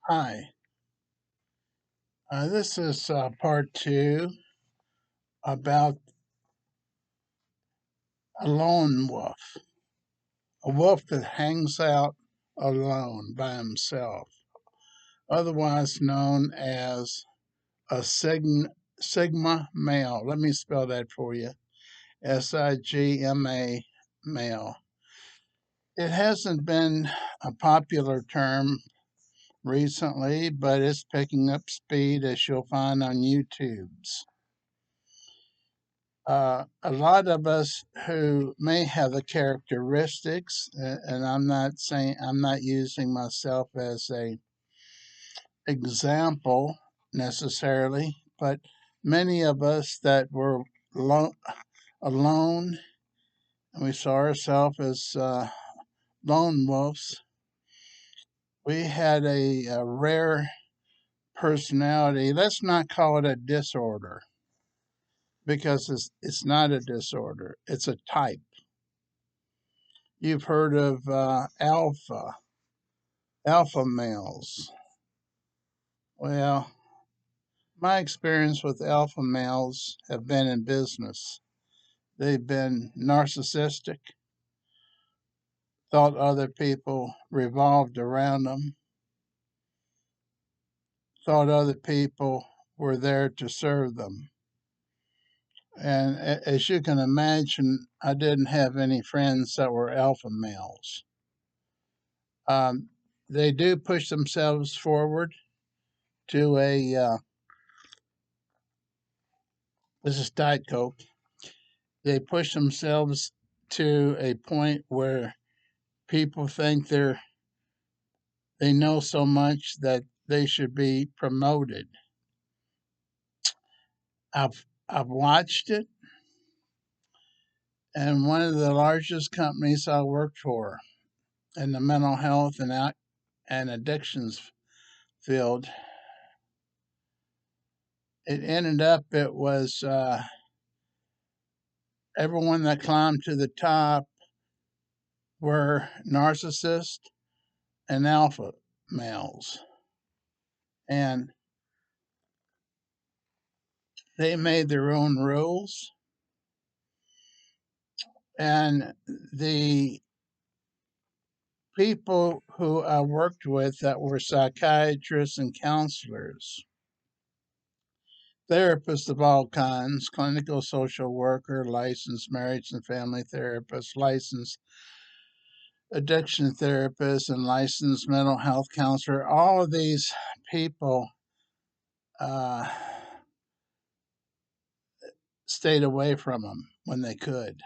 Hi, this is part two about a lone wolf, a wolf that hangs out alone by himself, otherwise known as a Sigma male. Let me spell that for you. Sigma male. It hasn't been a popular term recently, but it's picking up speed as you'll find on YouTube's. A lot of us who may have the characteristics, and I'm not using myself as a example necessarily, but many of us that were alone and we saw ourselves as lone wolves, we had a rare personality. Let's not call it a disorder because it's not a disorder, it's a type. You've heard of alpha males. Well, my experience with alpha males have been in business. They've been narcissistic, thought other people revolved around them, thought other people were there to serve them. And as you can imagine, I didn't have any friends that were alpha males. Um, they do push themselves forward to this is Diet Coke. They push themselves to a point where people think they know so much that they should be promoted. I've watched it, and one of the largest companies I worked for in the mental health and addictions field, it ended up it was everyone that climbed to the top were narcissists and alpha males, and they made their own rules. And the people who I worked with that were psychiatrists and counselors, therapists of all kinds, clinical social worker, licensed marriage and family therapist, licensed addiction therapist, and licensed mental health counselor. All of these people uh, stayed away from them when they could.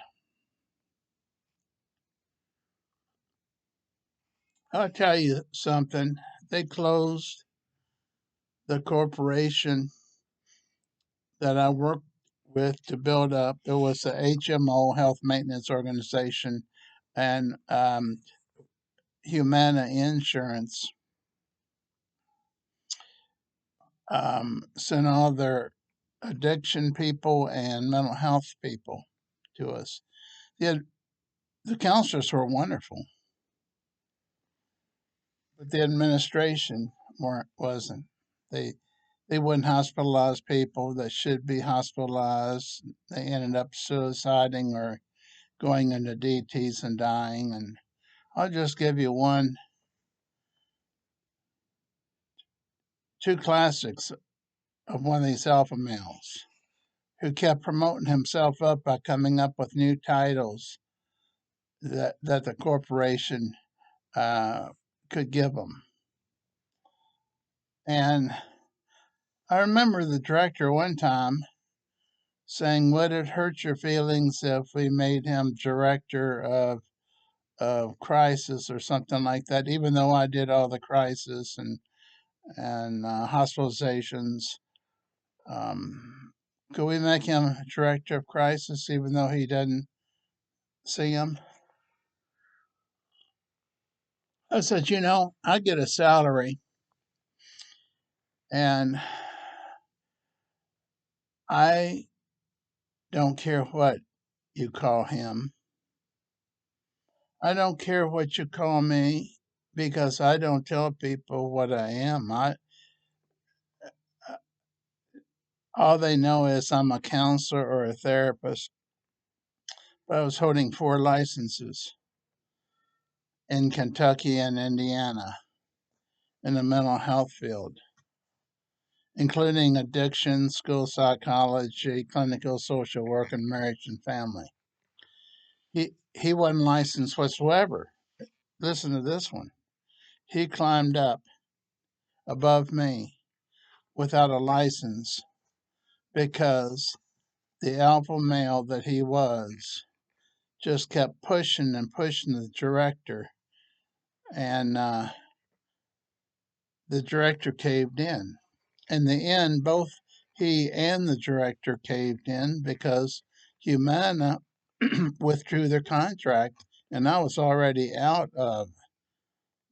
I'll tell you something. They closed the corporation that I worked with to build up. It was the HMO, Health Maintenance Organization, and Humana Insurance sent all their addiction people and mental health people to us. The, the counselors were wonderful, but the administration wasn't. They they wouldn't hospitalize people that should be hospitalized. They ended up suiciding or going into DTs and dying. And I'll just give you two classics of one of these alpha males who kept promoting himself up by coming up with new titles that the corporation uh, could give him. And I remember the director one time saying, "Would it hurt your feelings if we made him director of crisis or something like that?" Even though I did all the crisis and hospitalizations, um, could we make him director of crisis even though he doesn't see him? I said, I get a salary and I don't care what you call him. I don't care what you call me because I don't tell people what I am. All they know is I'm a counselor or a therapist. But I was holding 4 licenses in Kentucky and Indiana in the mental health field, including addiction, school psychology, clinical social work, and marriage and family. He wasn't licensed whatsoever. Listen to this one. He climbed up above me without a license because the alpha male that he was just kept pushing and pushing the director, and the director caved in. In the end, both he and the director caved in because Humana withdrew their contract, and I was already out of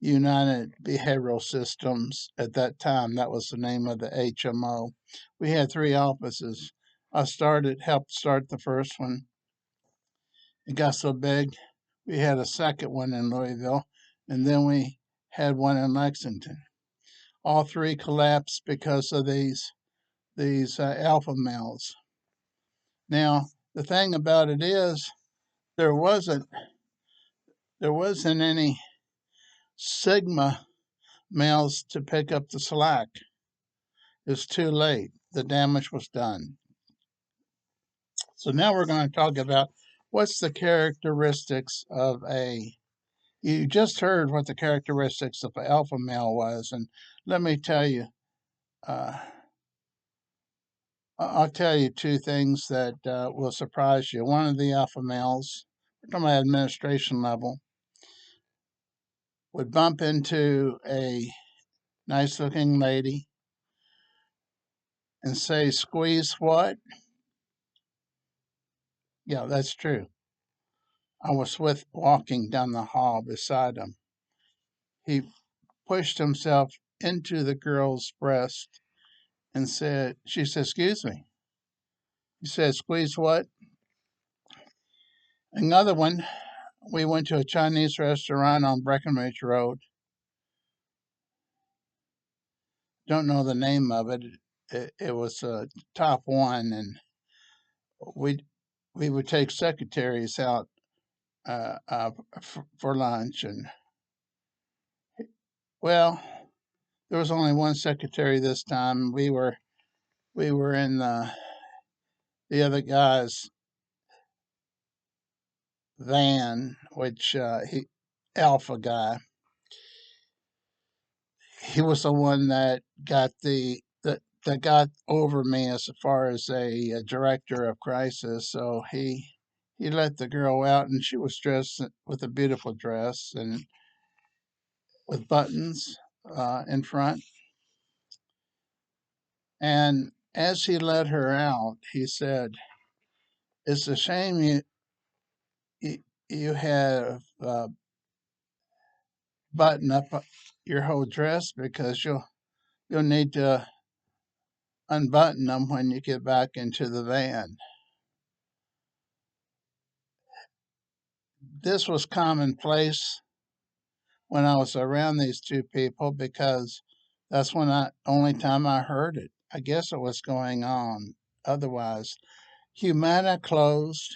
United Behavioral Systems at that time. That was the name of the HMO. We had 3 offices. Helped start the first one. It got so big, we had a second one in Louisville, and then we had one in Lexington. All 3 collapsed because of these alpha males. Now, the thing about it is, there wasn't there wasn't any sigma males to pick up the slack. It's too late. The damage was done. So now we're going to talk about what's the characteristics of a. You just heard what the characteristics of an alpha male was, and let me tell you, uh, I'll tell you 2 things that will surprise you. One of the alpha males, from my administration level, would bump into a nice looking lady and say, "Squeeze what?" Yeah, that's true. I was walking down the hall beside him. He pushed himself into the girl's breast and she said, "Excuse me." He said, "Squeeze what?" Another one, we went to a Chinese restaurant on Breckenridge Road. Don't know the name of it. It was a top one, and we we would take secretaries out for lunch, and well, there was only one secretary this time. We were in the other guy's van, which he alpha guy. He was the one that got that got over me as far as a director of crisis. So he let the girl out, and she was dressed with a beautiful dress and with buttons in front. And as he let her out, he said, "It's a shame you, you have buttoned up your whole dress because you'll need to unbutton them when you get back into the van." This was commonplace when I was around these 2 people because that's when I only time I heard it. I guess it was going on. Otherwise, Humana closed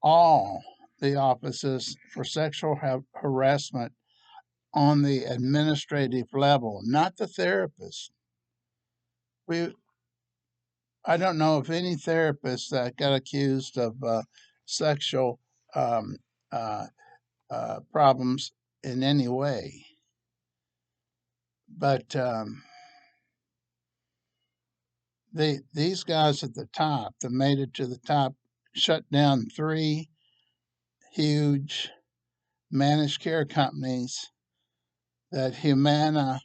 all the offices for sexual harassment on the administrative level, not the therapist. We, I don't know of any therapist that got accused of sexual um, uh, problems in any way. But these guys at the top that made it to the top shut down 3 huge managed care companies that Humana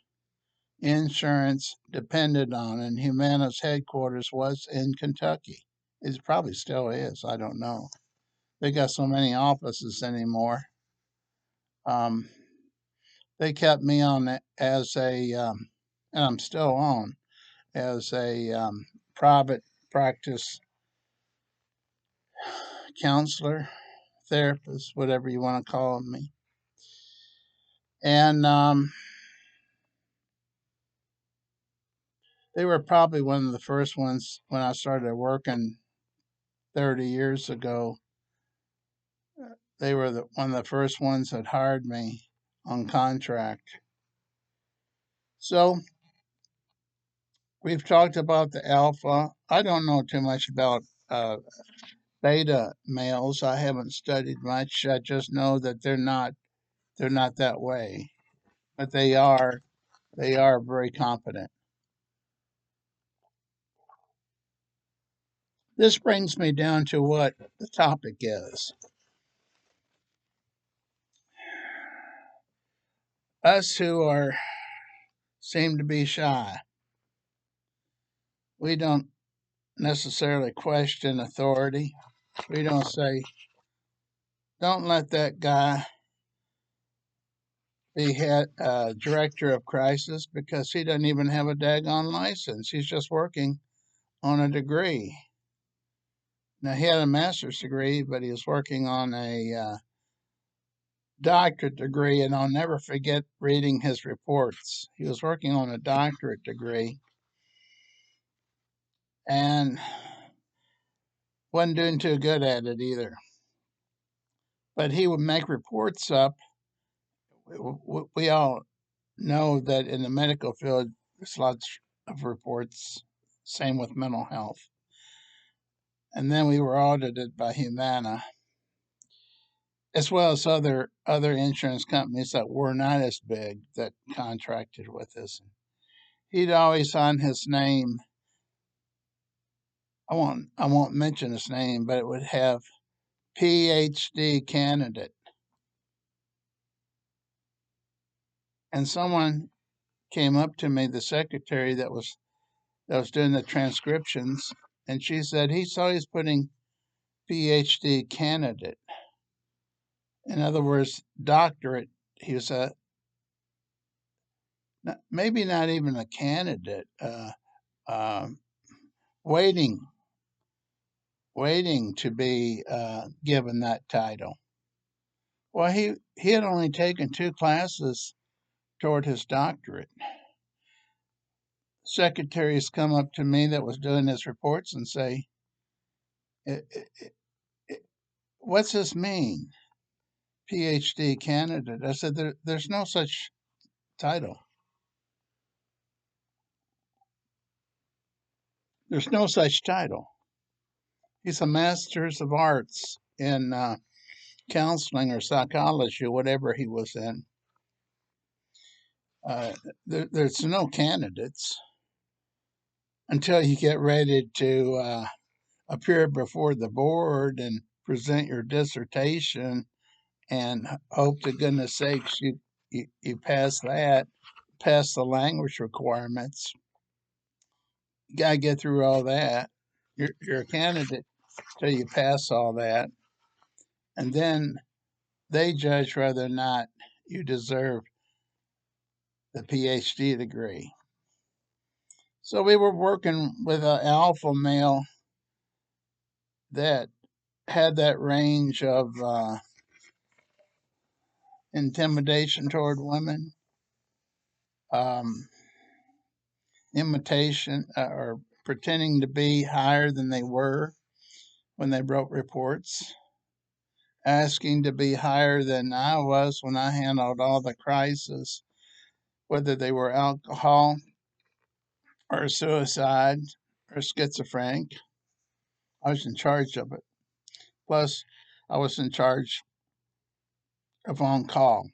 Insurance depended on, and Humana's headquarters was in Kentucky. It probably still is. I don't know. They got so many offices anymore. Um, they kept me on as and I'm still on as a private practice counselor, therapist, whatever you want to call me. And they were probably one of the first ones when I started working 30 years ago. They were one of the first ones that hired me on contract. So we've talked about the alpha. I don't know too much about beta males. I haven't studied much. I just know that they're not that way, but they are very competent. This brings me down to what the topic is. Us who are seem to be shy. We don't necessarily question authority. We don't say, don't let that guy be head director of crisis because he doesn't even have a daggone license. He's just working on a degree. Now he had a master's degree, but he was working on a doctorate degree, and I'll never forget reading his reports. He was working on a doctorate degree and wasn't doing too good at it either. But he would make reports up. We all know that in the medical field, there's lots of reports. Same with mental health. And then we were audited by Humana, as well as other insurance companies that were not as big that contracted with us. He'd always on his name. I won't mention his name, but it would have PhD candidate. And someone came up to me, the secretary that was doing the transcriptions, and she said he saw he's putting PhD candidate. In other words, doctorate. He was maybe not even a candidate, um, waiting, waiting to be given that title. Well, he had only taken 2 classes toward his doctorate. Secretaries come up to me that was doing his reports and say, "What's this mean, PhD candidate?" I said, "There's no such title. There's no such title. He's a master's of arts in counseling or psychology, or whatever he was in. There's no candidates until you get ready to appear before the board and present your dissertation and hope to goodness sakes you pass that, pass the language requirements. You got to get through all that. You're a candidate till you pass all that. And then they judge whether or not you deserve the PhD degree. So we were working with an alpha male that had that range of intimidation toward women, um, imitation or pretending to be higher than they were when they wrote reports, asking to be higher than I was when I handled all the crises, whether they were alcohol or suicide or schizophrenic. I was in charge of it. Plus, I was in charge of on call.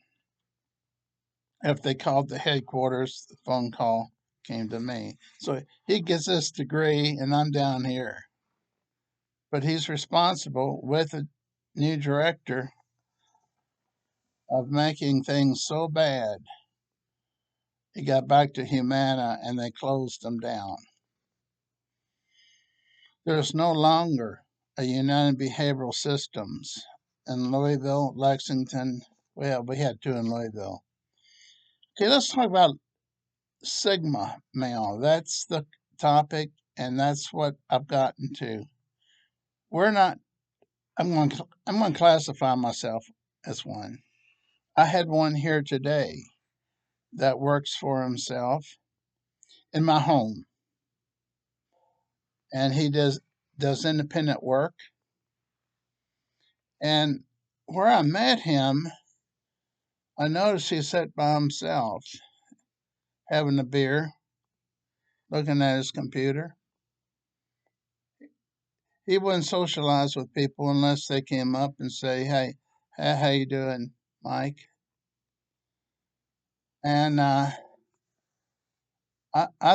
If they called the headquarters, the phone call came to me. So he gets this degree, and I'm down here. But he's responsible with a new director of making things so bad. He got back to Humana and they closed them down. There's no longer a United Behavioral Systems in Louisville, Lexington. Well, we had 2 in Louisville. Okay, let's talk about Sigma male. That's the topic, and that's what I've gotten to. We're not. I'm going. I'm going to classify myself as one. I had one here today that works for himself in my home, and he does independent work. And where I met him, I noticed he sat by himself, having a beer, looking at his computer. He wouldn't socialize with people unless they came up and say, "Hey, how you doing, Mike?" And I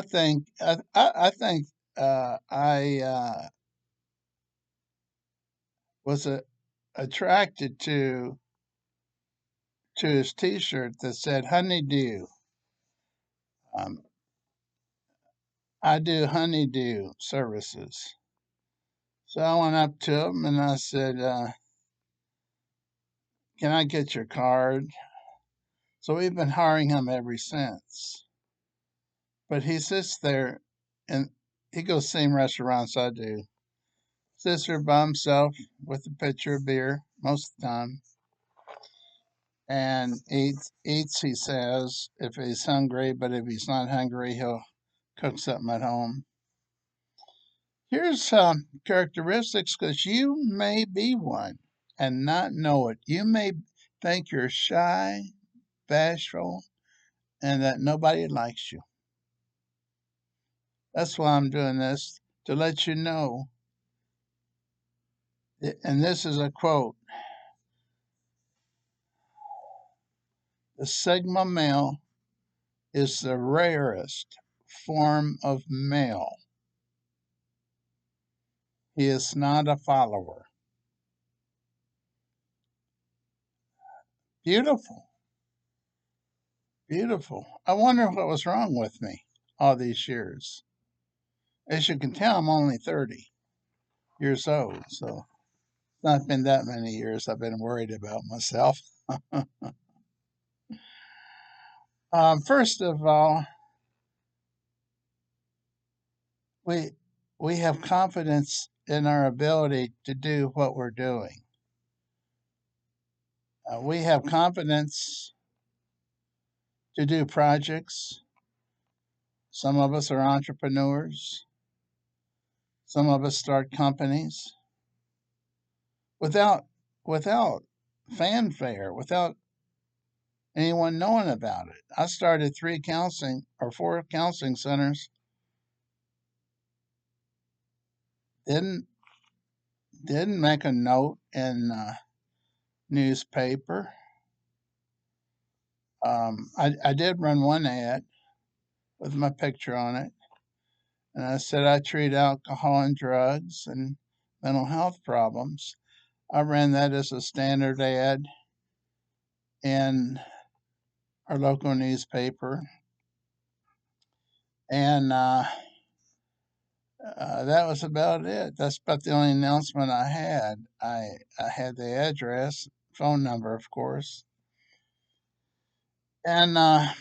think I think I was attracted to his T-shirt that said "Honeydew." Um, I do honeydew services. So I went up to him and I said, "Can I get your card?" So we've been hiring him ever since. But he sits there and he goes same restaurants I do. Sits there by himself with a pitcher of beer most of the time and eats, he says, if he's hungry, but if he's not hungry, he'll cook something at home. Here's some characteristics because you may be one and not know it. You may think you're shy, bashful, and that nobody likes you. That's why I'm doing this to let you know. And this is a quote: "The Sigma male is the rarest form of male. He is not a follower." Beautiful, beautiful. I wonder what was wrong with me all these years. As you can tell, I'm only 30 years old, so it's not been that many years I've been worried about myself. First of all, we we have confidence in our ability to do what we're doing. We have confidence to do projects. Some of us are entrepreneurs. Some of us start companies without without fanfare, without anyone knowing about it. I started 4 counseling centers. Didn't didn't make a note in newspaper. I did run one ad with my picture on it, and I said I treat alcohol and drugs and mental health problems. I ran that as a standard ad in our local newspaper, and that was about it. That's about the only announcement I had. I had the address, phone number, of course, and I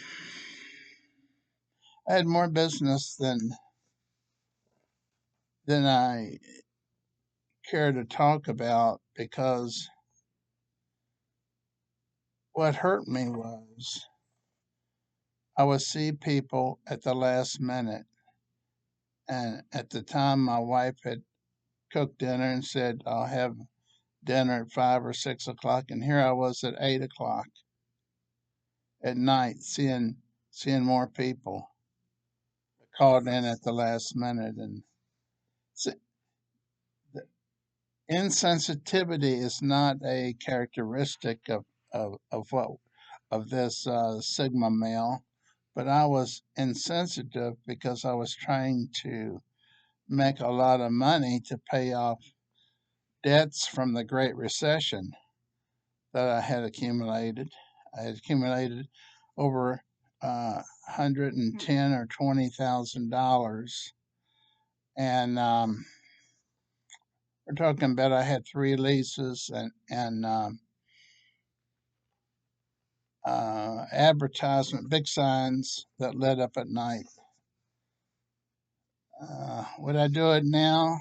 had more business than I care to talk about because what hurt me was I would see people at the last minute, and at the time my wife had cooked dinner and said I'll have dinner at 5 or 6 o'clock, and here I was at 8 o'clock at night seeing more people called in at the last minute. And insensitivity is not a characteristic of what of this Sigma male, but I was insensitive because I was trying to make a lot of money to pay off debts from the Great Recession that I had accumulated. I had accumulated over 110 or $20,000, and we're talking about I had 3 leases and advertisement, big signs that lit up at night. Would I do it now?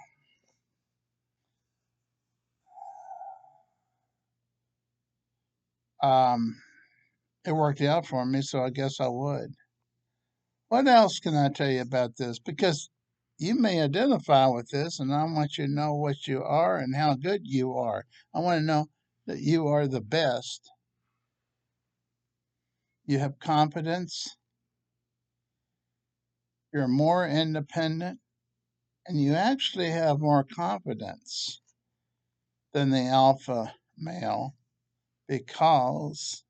Um, it worked out for me, so I guess I would. What else can I tell you about this? Because you may identify with this, and I want you to know what you are and how good you are. I want to know that you are the best. You have confidence, you're more independent, and you actually have more confidence than the alpha male because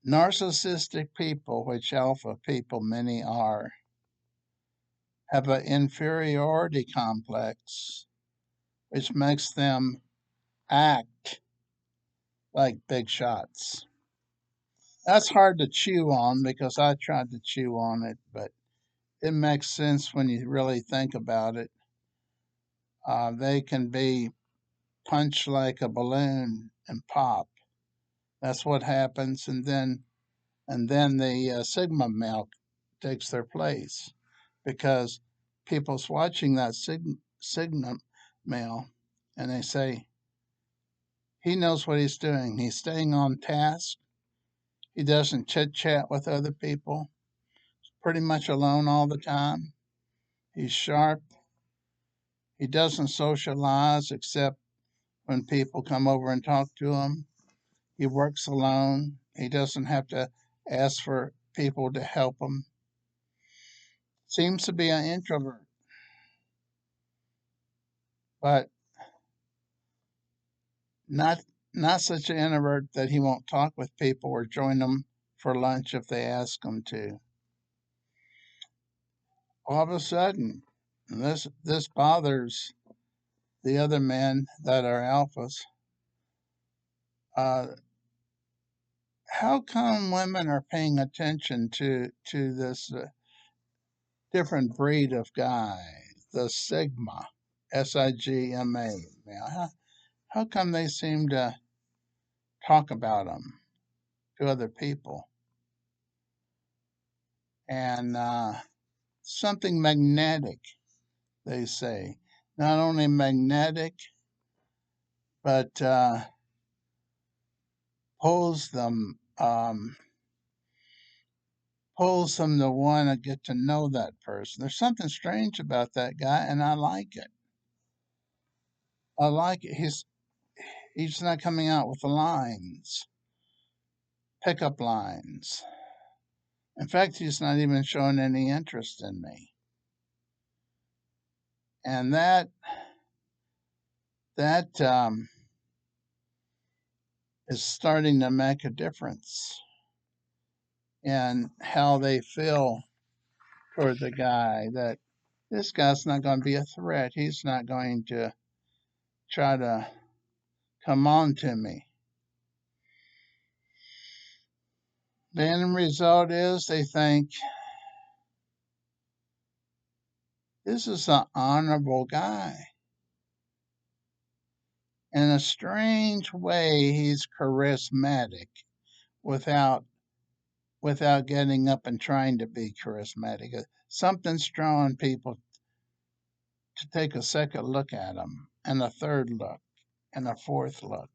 narcissistic people, which alpha people many are, have an inferiority complex, which makes them act like big shots. That's hard to chew on because I tried to chew on it, but it makes sense when you really think about it. They can be punched like a balloon and pop. That's what happens, and then the sigma male takes their place because people's watching that sigma male, and they say he knows what he's doing. He's staying on task. He doesn't chit chat with other people. Pretty much alone all the time. He's sharp. He doesn't socialize except when people come over and talk to him. He works alone. He doesn't have to ask for people to help him. Seems to be an introvert, but not not such an introvert that he won't talk with people or join them for lunch if they ask him to. All of a sudden, this bothers the other men that are alphas. Uh, how come women are paying attention to this different breed of guy, the Sigma, Sigma? How come they seem to talk about them to other people? And something magnetic, they say. Not only magnetic, but pulls them pulls them to want to get to know that person. There's something strange about that guy, and I like it. I like it. He's not coming out with the lines, pickup lines. In fact, he's not even showing any interest in me, and that is starting to make a difference in how they feel toward the guy. That this guy's not going to be a threat. He's not going to try to come on to me. The end result is they think this is an honorable guy. In a strange way, he's charismatic without without getting up and trying to be charismatic. Something's drawing people to take a second look at him, and a third look, and a fourth look.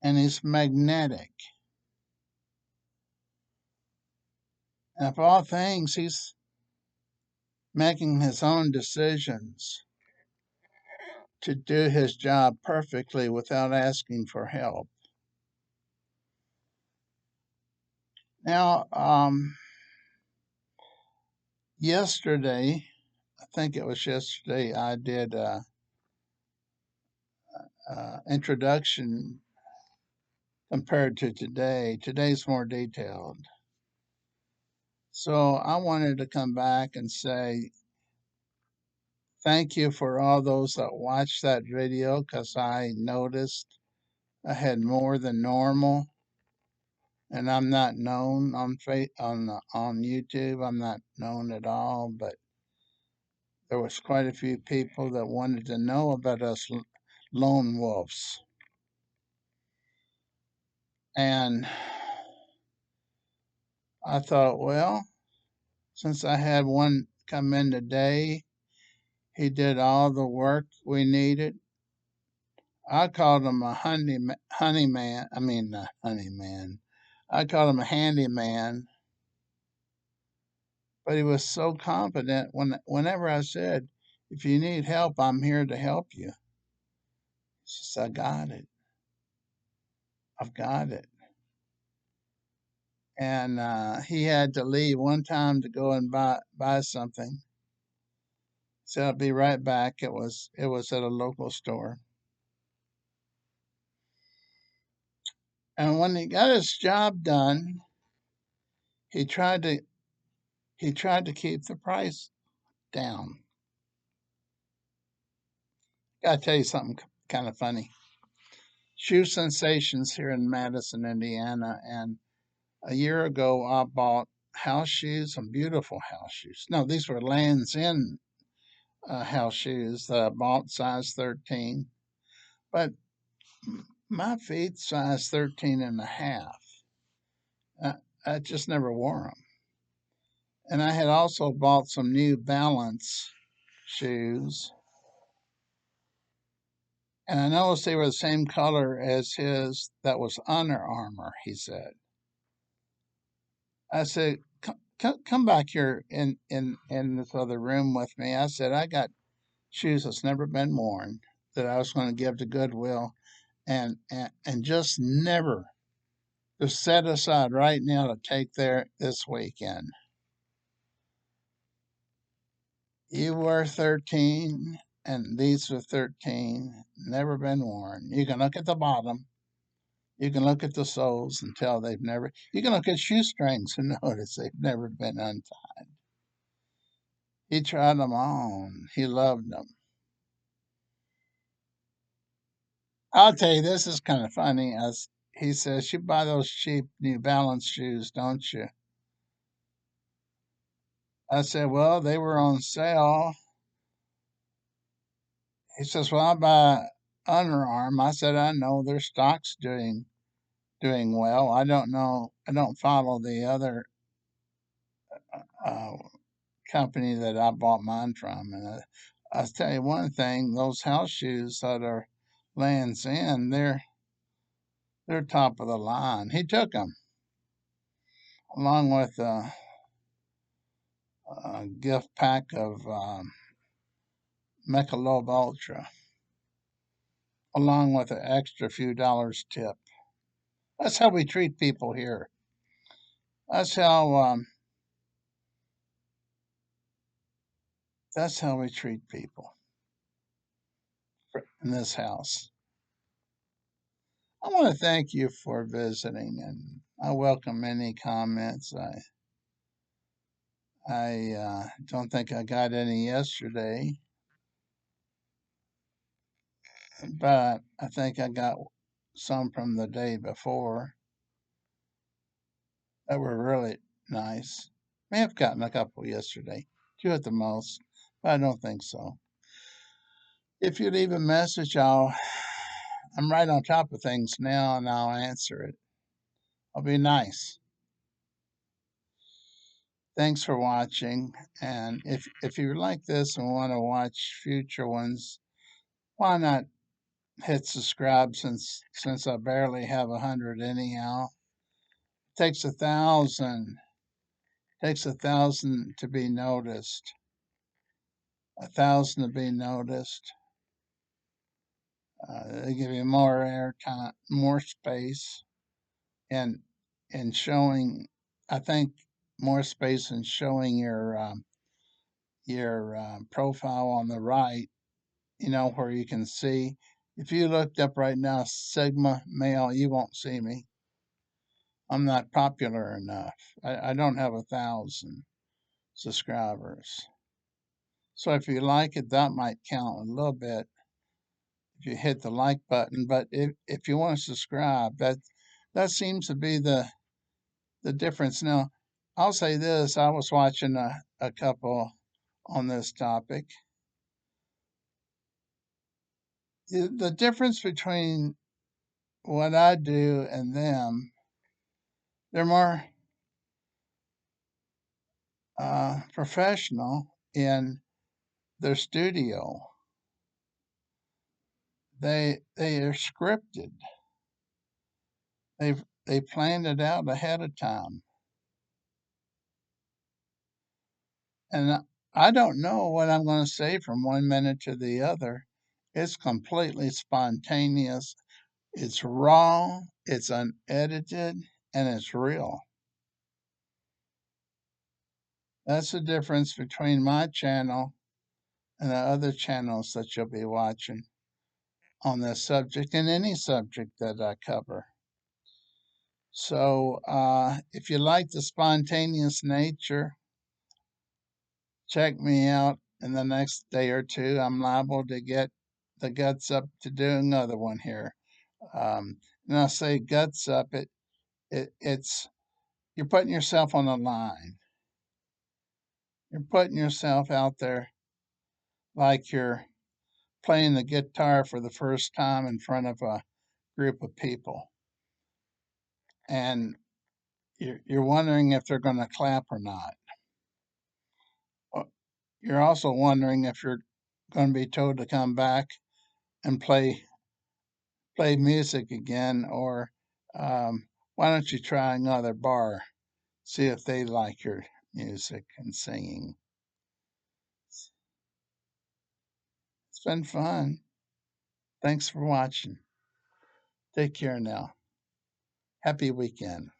And he's magnetic. And of all things, he's making his own decisions to do his job perfectly without asking for help. Now, yesterday, I think it was yesterday, I did a introduction compared to today. Today's more detailed. So I wanted to come back and say thank you for all those that watched that video because I noticed I had more than normal, and I'm not known on YouTube. I'm not known at all, but there was quite a few people that wanted to know about us lone wolves, and I thought, well, since I had one come in today, he did all the work we needed. I called him a honey man. I mean, not honey man. I called him a handyman, but he was so confident whenever I said, "If you need help, I'm here to help you." He says, "I got it. I've got it." And he had to leave one time to go and buy something. So I'll be right back. It was at a local store. And when he got his job done, he tried to he tried to keep the price down. Gotta tell you something kind of funny. Shoe Sensations here in Madison, Indiana, and a year ago I bought house shoes, some beautiful house shoes. No, these were Lands End house shoes that I bought size 13, but my feet size 13 and a half. I just never wore them. And I had also bought some New Balance shoes, and I noticed they were the same color as his that was Under Armour, he said. I said, come back here in this other room with me. I said, I got shoes that's never been worn that I was going to give to Goodwill and just never just set aside right now to take there this weekend. You were 13 and these were 13, never been worn. You can look at the bottom, you can look at the soles and tell they've never, you can look at shoestrings and notice they've never been untied. He tried them on, he loved them. I'll tell you, this is kind of funny. As he says, you buy those cheap New Balance shoes, don't you? I said, well, they were on sale. He says, well, I buy Under Armour. I said, I know their stock's doing well. I don't know. I don't follow the other uh, company that I bought mine from. And I'll tell you one thing: those house shoes that are Lands End, they're top of the line. He took them along with a gift pack of Michelob Ultra, along with an extra few dollars tip. That's how we treat people here. That's how that's how we treat people in this house. I want to thank you for visiting, and I welcome any comments. I don't think I got any yesterday, but I think I got some from the day before that were really nice. May have gotten a couple yesterday, two at the most, but I don't think so. If you leave a message, I'm right on top of things now, and I'll answer it. I'll be nice. Thanks for watching, and if you like this and want to watch future ones, why not hit subscribe since I barely have 100 anyhow. It takes 1,000 to be noticed. 1,000 to be noticed. They give you more airtime, more space, and showing. I think more space in showing your profile on the right. You know where you can see. If you looked up right now, Sigma male, you won't see me. I'm not popular enough. I don't have 1,000 subscribers. So if you like it, that might count a little bit if you hit the like button. But if you want to subscribe, that seems to be the difference. Now, I'll say this: I was watching a couple on this topic. The difference between what I do and them, they're more professional in their studio. They are scripted. They planned it out ahead of time. And I don't know what I'm going to say from one minute to the other. It's completely spontaneous. It's raw, it's unedited, and it's real. That's the difference between my channel and the other channels that you'll be watching on this subject and any subject that I cover. So, if you like the spontaneous nature, check me out in the next day or two. I'm liable to get the guts up to do another one here. And I say guts up, it's you're putting yourself on the line. You're putting yourself out there like you're playing the guitar for the first time in front of a group of people, and you're wondering if they're going to clap or not. You're also wondering if you're going to be told to come back and play music again, or why don't you try another bar, see if they like your music and singing. It's been fun. Thanks for watching. Take care now. Happy weekend.